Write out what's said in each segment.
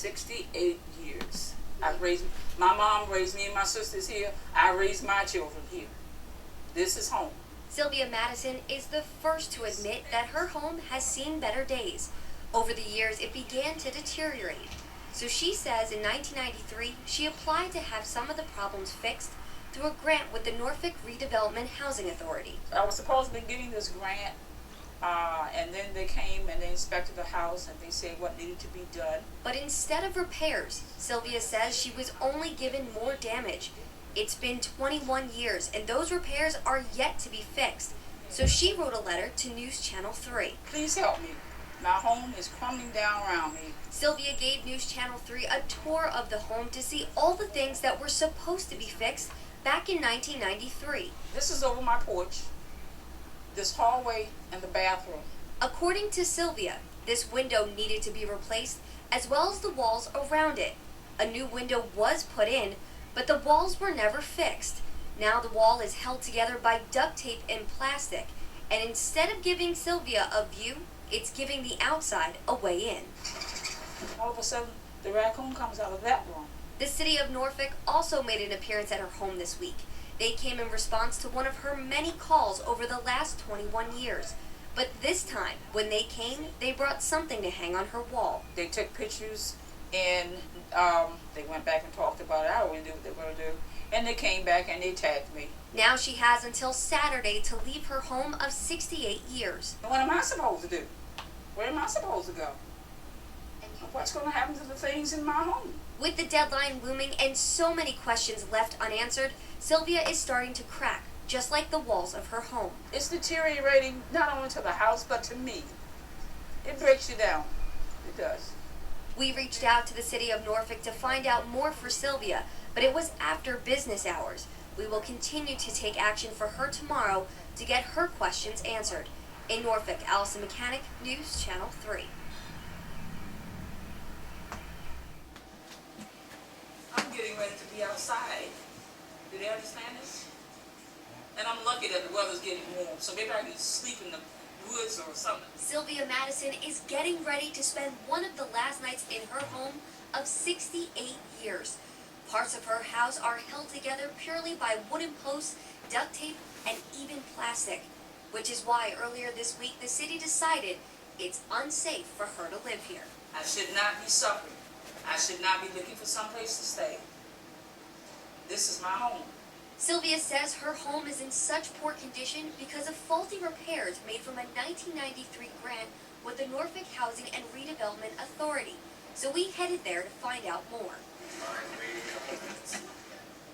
68 years. My mom raised me and my sisters here. I raised my children here. This is home. Sylvia Madison is the first to admit that her home has seen better days. Over the years, it began to deteriorate. So she says in 1993, she applied to have some of the problems fixed through a grant with the Norfolk Redevelopment Housing Authority. I was supposed to be getting this grant, and then they came and they inspected the house and they said what needed to be done. But instead of repairs, Sylvia says she was only given more damage. It's been 21 years and those repairs are yet to be fixed. So she wrote a letter to NewsChannel 3. Please help me. My home is crumbling down around me. Sylvia gave NewsChannel 3 a tour of the home to see all the things that were supposed to be fixed back in 1993. This is over my porch, this hallway, and the bathroom. According to Sylvia, this window needed to be replaced as well as the walls around it. A new window was put in, but the walls were never fixed. Now the wall is held together by duct tape and plastic, and instead of giving Sylvia a view, it's giving the outside a way in. All of a sudden, the raccoon comes out of that room. The City of Norfolk also made an appearance at her home this week. They came in response to one of her many calls over the last 21 years. But this time, when they came, they brought something to hang on her wall. They took pictures and they went back and talked about it. I already knew what they were going to do. And they came back and they tagged me. Now she has until Saturday to leave her home of 68 years. And what am I supposed to do? Where am I supposed to go? What's going to happen to the things in my home? With the deadline looming and so many questions left unanswered, Sylvia is starting to crack, just like the walls of her home. It's deteriorating not only to the house, but to me. It breaks you down. It does. We reached out to the City of Norfolk to find out more for Sylvia, but it was after business hours. We will continue to take action for her tomorrow to get her questions answered. In Norfolk, Allison Mechanic, NewsChannel 3. I'm getting ready to be outside. Do they understand this? And I'm lucky that the weather's getting warm, so maybe I can sleep in the woods or something. Sylvia Madison is getting ready to spend one of the last nights in her home of 68 years. Parts of her house are held together purely by wooden posts, duct tape, and even plastic, which is why earlier this week the city decided it's unsafe for her to live here. I should not be suffering. I should not be looking for someplace to stay. This is my home. Sylvia says her home is in such poor condition because of faulty repairs made from a 1993 grant with the Norfolk Housing and Redevelopment Authority. So we headed there to find out more.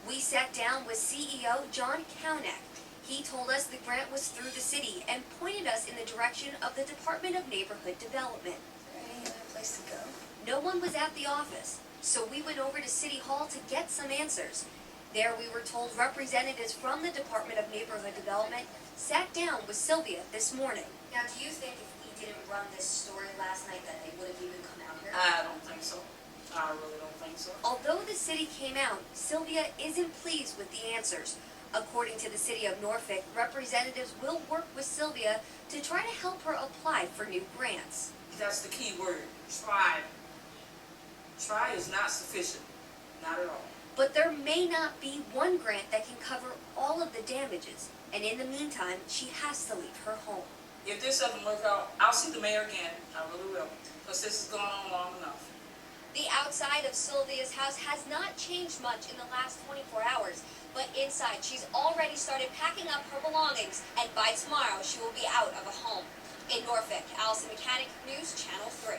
We sat down with CEO John Kaunak. He told us the grant was through the city and pointed us in the direction of the Department of Neighborhood Development. Any other place to go? No one was at the office, so we went over to City Hall to get some answers. There we were told representatives from the Department of Neighborhood Development sat down with Sylvia this morning. Now, do you think if we didn't run this story last night that they would have even come out here? I don't think so. I really don't think so. Although the city came out, Sylvia isn't pleased with the answers. According to the City of Norfolk, representatives will work with Sylvia to try to help her apply for new grants. That's the key word. Try. Try is not sufficient. Not at all. But there may not be one grant that can cover all of the damages, and in the meantime, she has to leave her home. If this doesn't work out, I'll see the mayor again. I really will. Because this has gone on long enough. The outside of Sylvia's house has not changed much in the last 24 hours, but inside she's already started packing up her belongings, and by tomorrow she will be out of a home. In Norfolk, Allison Mechanic, NewsChannel 3.